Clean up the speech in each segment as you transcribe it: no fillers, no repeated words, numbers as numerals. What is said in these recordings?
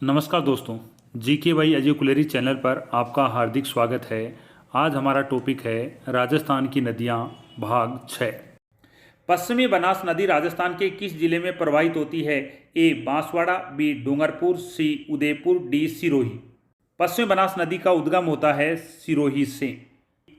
नमस्कार दोस्तों, जीके भाई अजय कुलेरी चैनल पर आपका हार्दिक स्वागत है। आज हमारा टॉपिक है राजस्थान की नदियां भाग 6। पश्चिमी बनास नदी राजस्थान के किस जिले में प्रवाहित होती है? ए बांसवाड़ा, बी डूंगरपुर, सी उदयपुर, डी सिरोही। पश्चिमी बनास नदी का उद्गम होता है सिरोही से।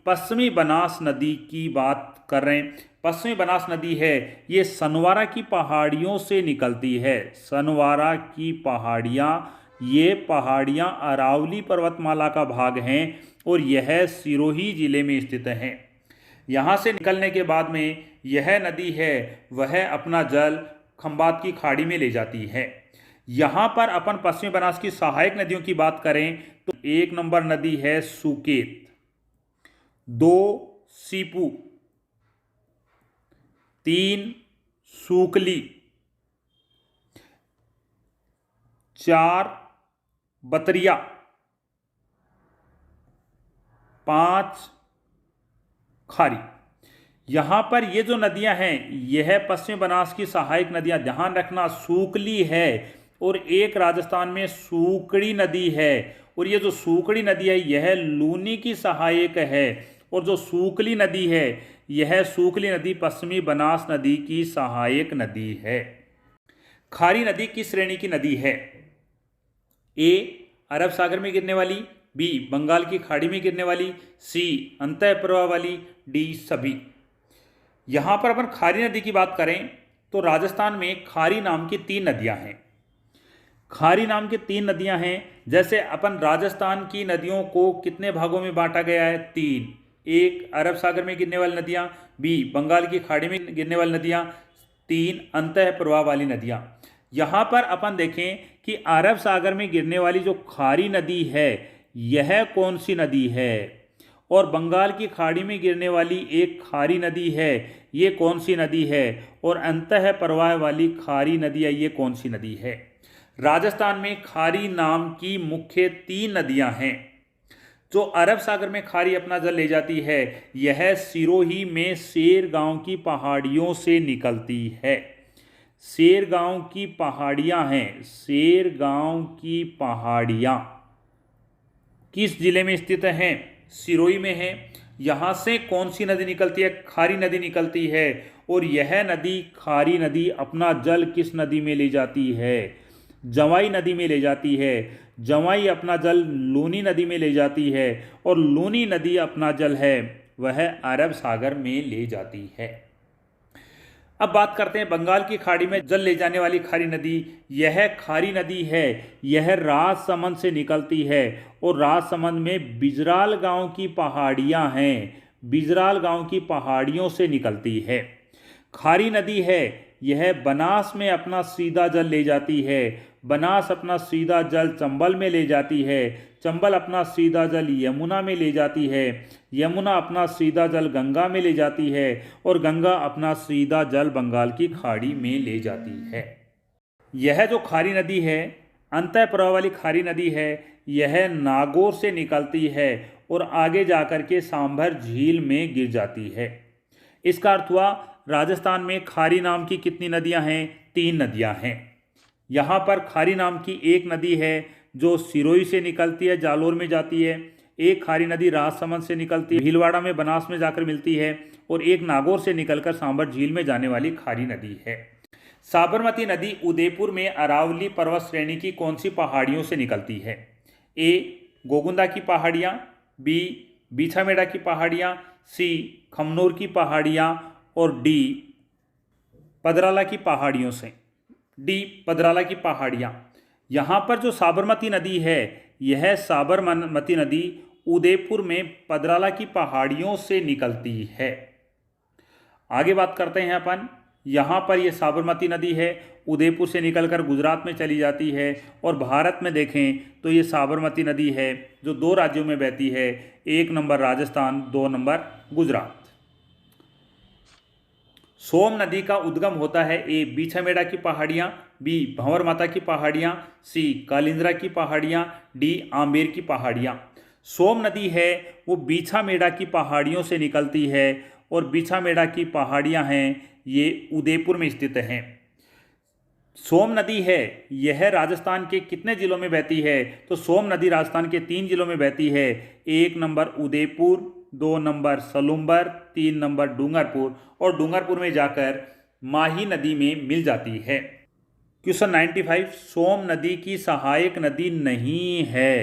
पश्चिमी बनास नदी की बात कर रहे हैं। पश्चिमी बनास नदी है ये सनवारा की पहाड़ियों से निकलती है। सनवारा की पहाड़ियाँ, ये पहाड़ियाँ अरावली पर्वतमाला का भाग हैं और यह सिरोही जिले में स्थित हैं। यहाँ से निकलने के बाद में यह नदी है वह अपना जल खंबात की खाड़ी में ले जाती है। यहाँ पर अपन पश्चिमी बनास की सहायक नदियों की बात करें तो एक नंबर नदी है सुकेत, दो सीपू, तीन सूकली, चार बतरिया, पांच खारी। यहाँ पर ये जो नदियाँ हैं यह पश्चिम बनास की सहायक नदियाँ, ध्यान रखना सूकली है और एक राजस्थान में सूकड़ी नदी है। और ये जो सूकड़ी नदी है यह लूनी की सहायक है और जो सूकली नदी है यह सूकली नदी पश्चिमी बनास नदी की सहायक नदी है। खारी नदी किस श्रेणी की नदी है? ए अरब सागर में गिरने वाली, बी बंगाल की खाड़ी में गिरने वाली, सी अंतः प्रवाह वाली, डी सभी। यहाँ पर अपन खारी नदी की बात करें तो राजस्थान में खारी नाम की 3 नदियाँ हैं। खारी नाम की 3 नदियाँ हैं। जैसे अपन राजस्थान की नदियों को कितने भागों में बांटा गया है? 3। एक अरब सागर में गिरने वाली नदियाँ, बी बंगाल की खाड़ी में गिरने वाली नदियाँ, 3 अंतः प्रवाह वाली नदियाँ। यहाँ पर अपन देखें कि अरब सागर में गिरने वाली जो खारी नदी है यह कौन सी नदी है, और बंगाल की खाड़ी में गिरने वाली एक खारी नदी है ये कौन सी नदी है, और अंतः प्रवाह वाली खारी नदी है ये कौन सी नदी है। राजस्थान में खारी नाम की मुख्य 3 नदियां हैं। जो अरब सागर में खारी अपना जल ले जाती है यह सिरोही में शेर गांव की पहाड़ियों से निकलती है। शेर गांव की पहाड़ियां हैं, शेर गांव की पहाड़ियां किस जिले में स्थित हैं? सिरोही में है। यहाँ से कौन सी नदी निकलती है? खारी नदी निकलती है। और यह नदी खारी नदी अपना जल किस नदी में ले जाती है? जवाई नदी में ले जाती है। जवाई अपना जल लूनी नदी में ले जाती है और लूनी नदी अपना जल है वह अरब सागर में ले जाती है। अब बात करते हैं बंगाल की खाड़ी में जल ले जाने वाली खारी नदी। यह खारी नदी है यह राजसमंद से निकलती है और राजसमंद में बिजराल गांव की पहाड़ियां हैं, बिजराल गांव की पहाड़ियों से निकलती है। खारी नदी है यह बनास में अपना सीधा जल ले जाती है। बनास अपना सीधा जल चंबल में ले जाती है। चंबल अपना सीधा जल यमुना में ले जाती है। यमुना अपना सीधा जल गंगा में ले जाती है और गंगा अपना सीधा जल बंगाल की खाड़ी में ले जाती है। यह जो खारी नदी है अंतः प्रवाह वाली खारी नदी है यह नागौर से निकलती है और आगे जाकर के सांभर झील में गिर जाती है। इसका अर्थ हुआ राजस्थान में खारी नाम की कितनी नदियां हैं? 3 नदियां हैं। यहाँ पर खारी नाम की एक नदी है जो सिरोही से निकलती है, जालोर में जाती है। एक खारी नदी राजसमंद से निकलती है, भीलवाड़ा में बनास में जाकर मिलती है। और एक नागौर से निकलकर सांभर झील में जाने वाली खारी नदी है। साबरमती नदी उदयपुर में अरावली पर्वत श्रेणी की कौन सी पहाड़ियों से निकलती है? ए गोगुंदा की पहाड़ियाँ, बी बीछामेड़ा की पहाड़ियाँ, सी खमनोर की पहाड़ियाँ और डी पदराला की पहाड़ियों से। डी पदराला की पहाड़ियाँ। यहाँ पर जो साबरमती नदी है यह साबरमती नदी उदयपुर में पदराला की पहाड़ियों से निकलती है। आगे बात करते हैं अपन। यहाँ पर यह साबरमती नदी है उदयपुर से निकलकर गुजरात में चली जाती है और भारत में देखें तो ये साबरमती नदी है जो 2 राज्यों में बहती है, 1 नंबर राजस्थान, 2 नंबर गुजरात। सोम नदी का उद्गम होता है ए बीछामेड़ा की पहाड़ियाँ, बी भंवर माता की पहाड़ियाँ, सी कालिंद्रा की पहाड़ियाँ, डी आमेर की पहाड़ियाँ। सोम नदी है वो बीछामेड़ा की पहाड़ियों से निकलती है और बीछामेड़ा की पहाड़ियाँ हैं ये उदयपुर में स्थित हैं। सोम नदी है यह राजस्थान के कितने जिलों में बहती है? तो सोम नदी राजस्थान के 3 जिलों में बहती है। 1 number Udaipur, 2 number Salumbar, 3 number Dungarpur, और डूंगरपुर में जाकर माही नदी में मिल जाती है। क्वेश्चन 95, सोम नदी की सहायक नदी नहीं है।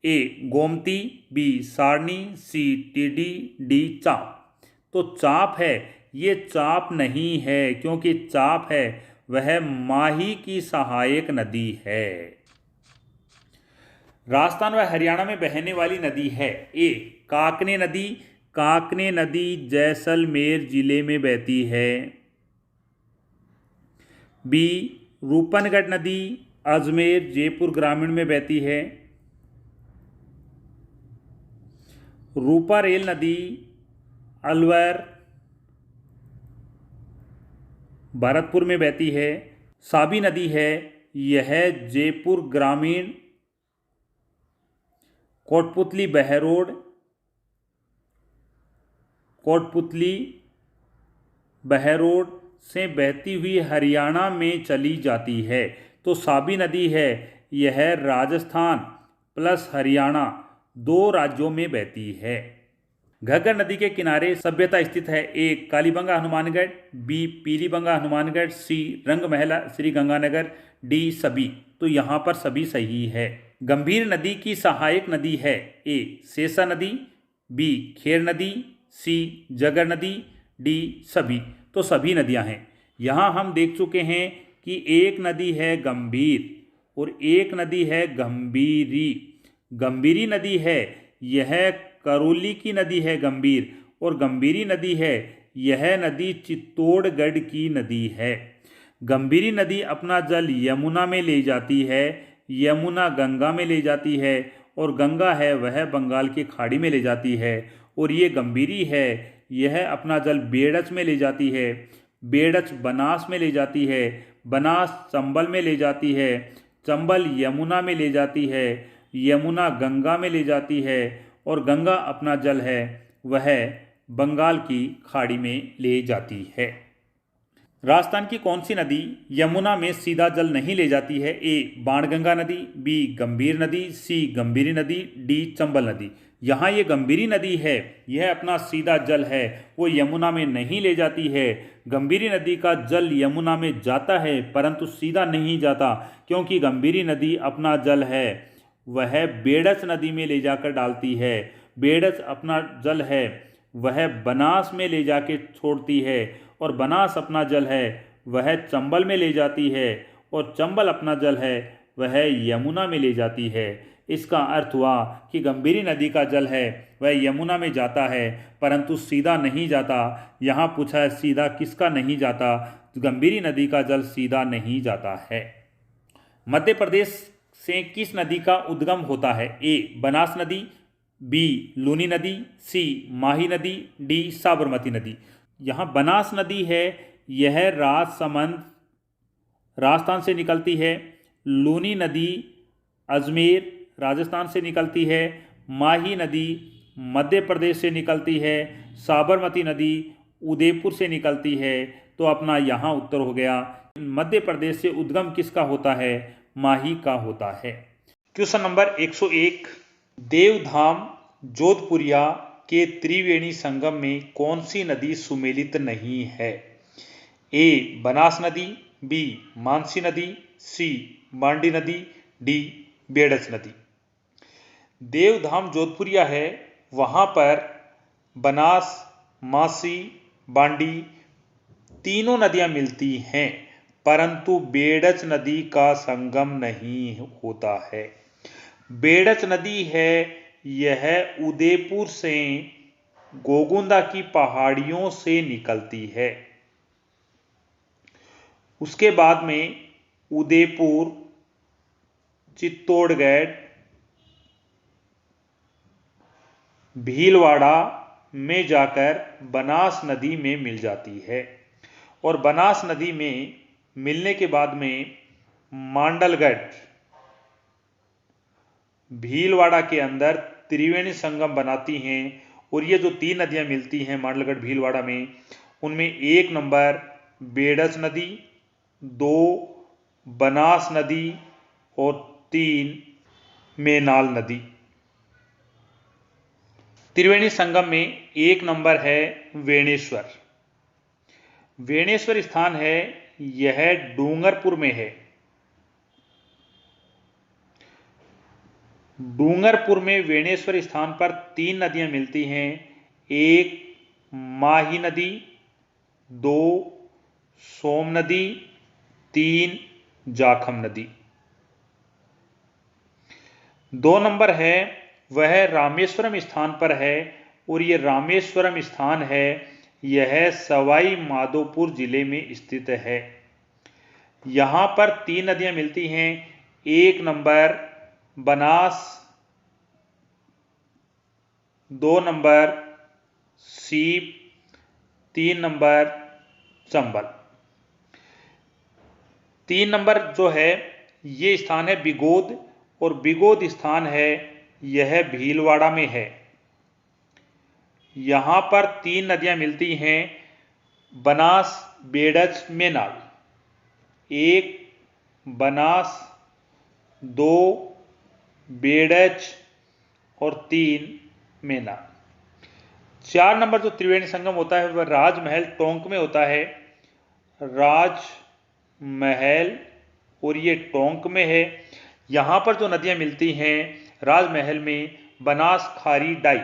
ए गोमती, बी सारनी, सी टिडी, डी चाप। तो चाप है, ये चाप नहीं है, क्योंकि चाप है वह माही की सहायक नदी है। राजस्थान व हरियाणा में बहने वाली नदी है। ए काकने नदी, काकने नदी जैसलमेर जिले में बहती है। बी रूपनगढ़ नदी अजमेर जयपुर ग्रामीण में बहती है। रूपारेल नदी अलवर भरतपुर में बहती है। साबी नदी है यह जयपुर ग्रामीण कोटपुतली बहरोड कोटपुतली बहरोड से बहती हुई हरियाणा में चली जाती है। तो साबी नदी है यह राजस्थान प्लस हरियाणा 2 राज्यों में बहती है। घग्गर नदी के किनारे सभ्यता स्थित है। ए कालीबंगा हनुमानगढ़, बी पीलीबंगा हनुमानगढ़, सी रंगमहला श्री गंगानगर, डी सभी। तो यहाँ पर सभी सही है। गंभीर नदी की सहायक नदी है। ए सेसा नदी, बी खेर नदी, सी जगर नदी, डी सभी। तो सभी नदियाँ हैं। यहाँ हम देख चुके हैं कि एक नदी है गंभीर और एक नदी है गंभीरी। गंभीरी नदी है यह करौली की नदी है गंभीर, और गंभीरी नदी है यह नदी चित्तौड़गढ़ की नदी है। गंभीरी नदी अपना जल यमुना में ले जाती है, यमुना गंगा में ले जाती है, और गंगा है वह बंगाल की खाड़ी में ले जाती है। और ये गंभीरी है यह अपना जल बेड़च में ले जाती है, बेड़च बनास में ले जाती है, बनास चंबल में ले जाती है, चंबल यमुना में ले जाती है, यमुना गंगा में ले जाती है, और गंगा अपना जल है वह बंगाल की खाड़ी में ले जाती है। राजस्थान की कौन सी नदी यमुना में सीधा जल नहीं ले जाती है? ए बाणगंगा नदी, बी गंभीर नदी, सी गंभीरी नदी, डी चंबल नदी। यहाँ ये गंभीरी नदी है यह अपना सीधा जल है वो यमुना में नहीं ले जाती है। गंभीरी नदी का जल यमुना में जाता है परंतु सीधा नहीं जाता, क्योंकि गंभीरी नदी अपना जल है वह बेड़च नदी में ले जाकर डालती है। बेड़च अपना जल है वह बनास में ले जाके छोड़ती है, और बनास अपना जल है वह चंबल में ले जाती है, और चंबल अपना जल है वह यमुना में ले जाती है। इसका अर्थ हुआ कि गंभीरी नदी का जल है वह यमुना में जाता है परंतु सीधा नहीं जाता। यहाँ पूछा है सीधा किसका नहीं जाता? गंभीरी नदी का जल सीधा नहीं जाता है। मध्य प्रदेश से किस नदी का उद्गम होता है? ए बनास नदी, बी लूनी नदी, सी माही नदी, डी साबरमती नदी। यहाँ बनास नदी है यह राजसमंद राजस्थान से निकलती है। लूनी नदी अजमेर राजस्थान से निकलती है। माही नदी मध्य प्रदेश से निकलती है। साबरमती नदी उदयपुर से निकलती है। तो अपना यहाँ उत्तर हो गया। मध्य प्रदेश से उद्गम किसका होता है? माही का होता है। क्वेश्चन नंबर 101, देवधाम जोधपुरिया के त्रिवेणी संगम में कौन सी नदी सुमेलित नहीं है? ए बनास नदी, बी मानसी नदी, सी मांडी नदी, डी बेड़च नदी। देवधाम जोधपुरिया है वहाँ पर बनास, मासी, बांडी तीनों नदियाँ मिलती हैं परंतु बेड़च नदी का संगम नहीं होता है। बेड़च नदी है यह उदयपुर से गोगुंदा की पहाड़ियों से निकलती है। उसके बाद में उदयपुर, चित्तौड़गढ़, भीलवाड़ा में जाकर बनास नदी में मिल जाती है, और बनास नदी में मिलने के बाद में मांडलगढ़ भीलवाड़ा के अंदर त्रिवेणी संगम बनाती हैं। और ये जो 3 नदियां मिलती हैं मांडलगढ़ भीलवाड़ा में, उनमें 1 नंबर बेड़च नदी, 2 बनास नदी और 3 मेनाल नदी। त्रिवेणी संगम में 1 नंबर है वेणेश्वर। वेणेश्वर स्थान है, यह डूंगरपुर में है। डूंगरपुर में वेणेश्वर स्थान पर 3 नदियां मिलती हैं। 1 माही नदी, 2 सोम नदी, 3 जाखम नदी। 2 नंबर है वह रामेश्वरम स्थान पर है, और यह रामेश्वरम स्थान है, यह सवाई माधोपुर जिले में स्थित है। यहां पर 3 नदियां मिलती हैं। 1 नंबर बनास, 2 नंबर सीप, 3 नंबर चंबल। 3 नंबर जो है ये स्थान है बिगोद, और बिगोद स्थान है यह भीलवाड़ा में है। यहां पर 3 नदियां मिलती हैं, बनास, बेड़च, मेनाल। 1 बनास, 2 बेड़च और 3 मेनाल। 4 नंबर जो त्रिवेणी संगम होता है वह राजमहल टोंक में होता है। राजमहल और ये टोंक में है। यहां पर जो नदियां मिलती हैं राजमहल में, बनास, खारी, डाई।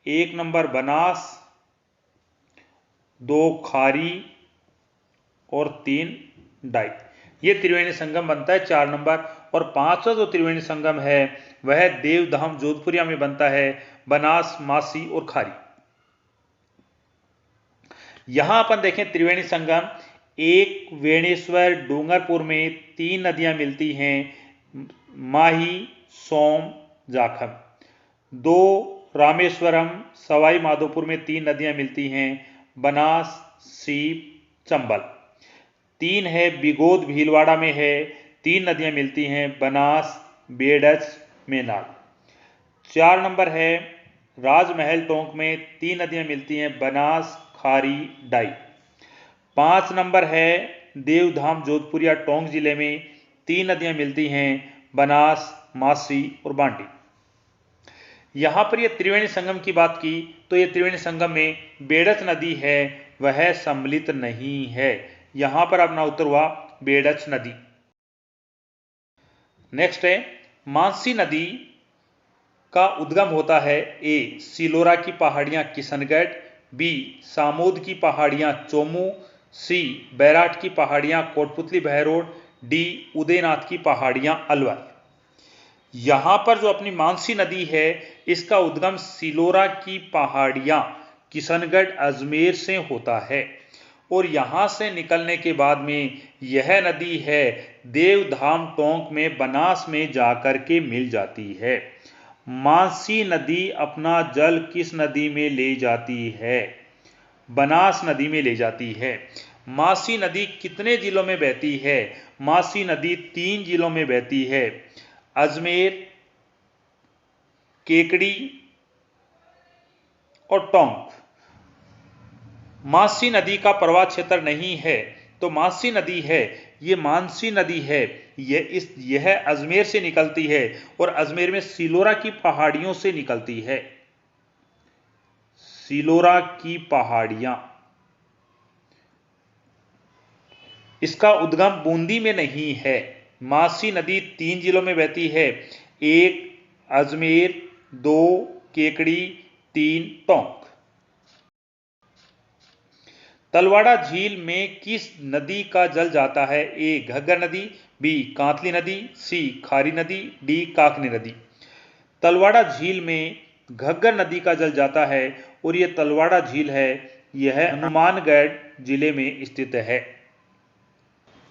1 नंबर बनास, 2 खारी और 3 डाई। ये त्रिवेणी संगम बनता है 4 नंबर। और 5वां जो त्रिवेणी संगम है वह देवधाम जोधपुरिया में बनता है, बनास, मासी और खारी। यहां अपन देखें त्रिवेणी संगम, 1 वेणेश्वर डूंगरपुर में 3 नदियां मिलती हैं, माही, सोम, जाखम। 2 रामेश्वरम सवाई माधोपुर में 3 नदियां मिलती हैं, बनास, सीप, चंबल। 3 है बिगोद भीलवाड़ा में है, 3 नदियां मिलती हैं, बनास, बेड़च, मेनाल। 4 नंबर है राजमहल टोंक में 3 नदियां मिलती हैं, बनास, खारी, डाई। 5 नंबर है देवधाम जोधपुरिया टोंक जिले में 3 नदियां मिलती हैं, बनास, मासी और बांडी। यहां पर यह त्रिवेणी संगम की बात की तो यह त्रिवेणी संगम में बेड़च नदी है, वह सम्मिलित नहीं है। यहां पर अपना उत्तर हुआ बेड़च नदी। नेक्स्ट है मानसी नदी का उद्गम होता है, ए सिलोरा की पहाड़ियां किशनगढ़, बी सामोद की पहाड़ियां चोमू, सी बैराट की पहाड़ियां कोटपुतली बहरोड, डी उदयनाथ की पहाड़ियां अलवर। यहां पर जो अपनी मानसी नदी है इसका उद्गम सिलोरा की पहाड़ियां किशनगढ़ अजमेर से होता है, और यहां से निकलने के बाद में यह नदी है देवधाम टोंक में बनास में जाकर के मिल जाती है। मानसी नदी अपना जल किस नदी में ले जाती है? बनास नदी में ले जाती है। मासी नदी कितने जिलों में बहती है? मासी नदी 3 जिलों में बहती है, अजमेर, केकड़ी और टोंक। मासी नदी का प्रवाह क्षेत्र नहीं है, तो मासी नदी है, ये मानसी नदी है, यह अजमेर से निकलती है और अजमेर में सिलोरा की पहाड़ियों से निकलती है। सिलोरा की पहाड़ियां, इसका उद्गम बूंदी में नहीं है। मासी नदी 3 जिलों में बहती है, 1 अजमेर, 2 केकड़ी, 3 टोंक। तलवाड़ा झील में किस नदी का जल जाता है? ए घग्गर नदी, बी कांतली नदी, सी खारी नदी, डी काकनी नदी। तलवाड़ा झील में घग्गर नदी का जल जाता है, और यह तलवाड़ा झील है, यह हनुमानगढ़ जिले में स्थित है।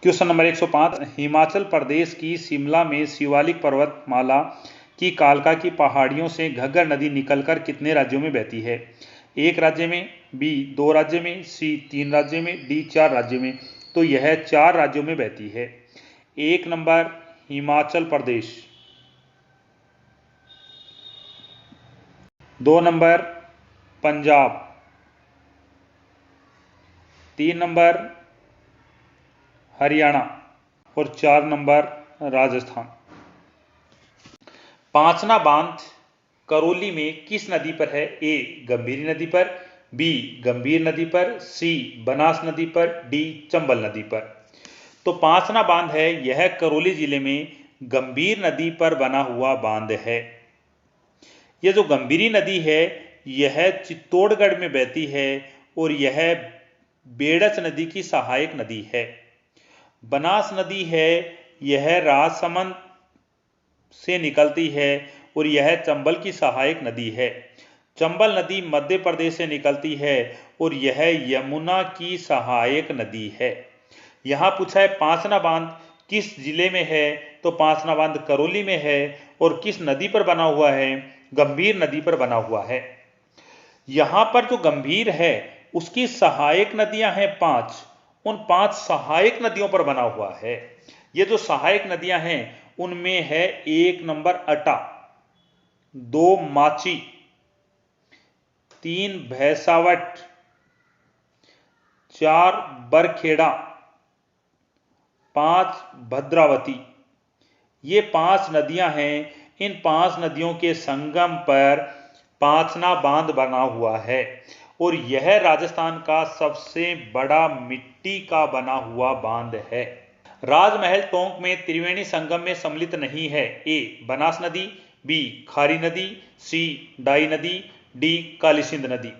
क्वेश्चन नंबर 105, हिमाचल प्रदेश की शिमला में शिवालिक पर्वतमाला की कालका की पहाड़ियों से घग्गर नदी निकलकर कितने राज्यों में बहती है? 1 राज्य में, बी 2 राज्य में, सी 3 राज्य में, डी 4 राज्यों में। तो यह 4 राज्यों में बहती है। 1 number Himachal Pradesh, 2 number Punjab, 3 number Haryana और 4 नंबर राजस्थान। पांचना बांध करौली में किस नदी पर है? ए गंभीरी नदी पर, बी गंभीर नदी पर, सी बनास नदी पर, डी चंबल नदी पर। तो पांचना बांध है यह करौली जिले में गंभीर नदी पर बना हुआ बांध है। यह जो गंभीरी नदी है यह चित्तौड़गढ़ में बहती है और यह बेड़च नदी की सहायक नदी है। बनास नदी है यह राजसमंद से निकलती है और यह चंबल की सहायक नदी है। चंबल नदी मध्य प्रदेश से निकलती है और यह यमुना की सहायक नदी है। यहाँ पूछा है पांचना बांध किस जिले में है? तो पांचना बांध करौली में है और किस नदी पर बना हुआ है? गंभीर नदी पर बना हुआ है। यहाँ पर जो गंभीर है उसकी सहायक नदियां हैं 5, उन 5 सहायक नदियों पर बना हुआ है। ये जो सहायक नदियां हैं उनमें है 1 नंबर अटा, 2 माची, 3 भैंसावट, 4 बरखेड़ा, 5 भद्रावती। ये 5 नदियां हैं। इन 5 नदियों के संगम पर पांचना बांध बना हुआ है और यह राजस्थान का सबसे बड़ा मिट्टी का बना हुआ बांध है। राजमहल टोंक में त्रिवेणी संगम में सम्मिलित नहीं है। ए बनास नदी, बी खारी नदी, सी डाई नदी, डी काली सिंध नदी।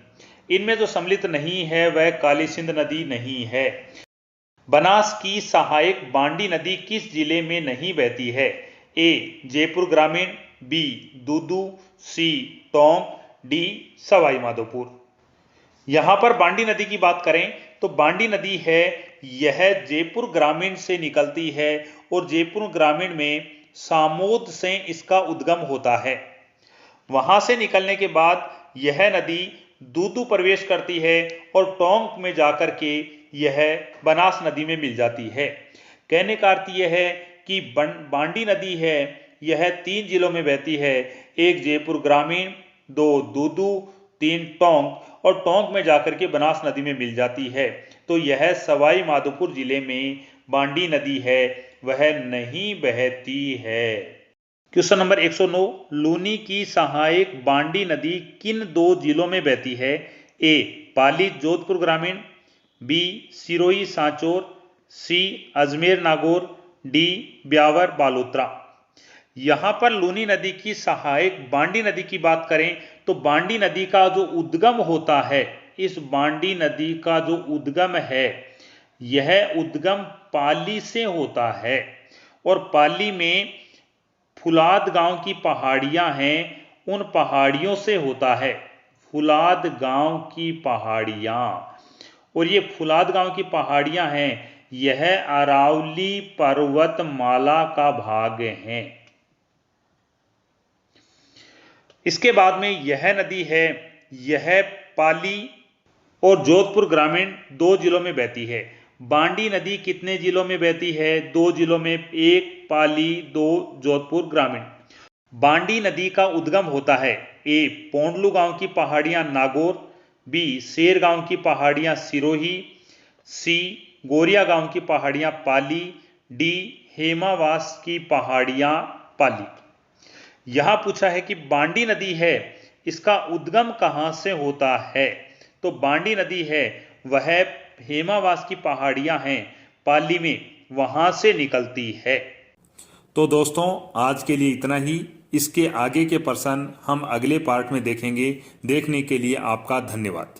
इनमें जो सम्मिलित नहीं है वह काली सिंध नदी नहीं है। बनास की सहायक बांडी नदी किस जिले में नहीं बहती है? ए जयपुर ग्रामीण, बी दूदू, सी टोंक, डी सवाई माधोपुर। यहां पर बांडी नदी की बात करें तो बांडी नदी है यह जयपुर ग्रामीण से निकलती है और जयपुर ग्रामीण में सामोद से इसका उद्गम होता है। वहां से निकलने के बाद यह नदी दूदू प्रवेश करती है और टोंक में जाकर के यह बनास नदी में मिल जाती है। कहने का अर्थ यह है कि बांडी नदी है यह 3 जिलों में बहती है, एक जयपुर ग्रामीण, 2 दूदू, 3 टोंक और टोंक में जाकर के बनास नदी में मिल जाती है। तो यह सवाई माधोपुर जिले में बांडी नदी है वह नहीं बहती है। क्वेश्चन नंबर 109, लूनी की सहायक बांडी नदी किन 2 जिलों में बहती है? ए पाली जोधपुर ग्रामीण, बी सिरोही सांचौर, सी अजमेर नागौर, डी ब्यावर बालोतरा। यहां पर लूनी नदी की सहायक बांडी नदी की बात करें तो बांडी नदी का जो उद्गम होता है, इस बांडी नदी का जो उद्गम है यह उद्गम पाली से होता है और पाली में फुलाद गांव की पहाड़ियां हैं, उन पहाड़ियों से होता है। फुलाद गांव की पहाड़ियां, और ये फुलाद गांव की पहाड़ियां हैं यह अरावली पर्वतमाला का भाग हैं। इसके बाद में यह नदी है यह पाली और जोधपुर ग्रामीण 2 जिलों में बहती है। बांडी नदी कितने जिलों में बहती है? 2 जिलों में, 1 पाली, 2 जोधपुर ग्रामीण। बांडी नदी का उद्गम होता है ए पोंडलू गांव की पहाड़ियां नागौर, बी शेर गांव की पहाड़ियां सिरोही, सी गोरिया गांव की पहाड़ियां पाली, डी हेमावास की पहाड़ियां पाली। यहां पूछा है कि बांडी नदी है इसका उद्गम कहां से होता है? तो बांडी नदी है वह हेमावास की पहाड़ियां हैं पाली में, वहां से निकलती है। तो दोस्तों आज के लिए इतना ही। इसके आगे के प्रश्न हम अगले पार्ट में देखेंगे। देखने के लिए आपका धन्यवाद।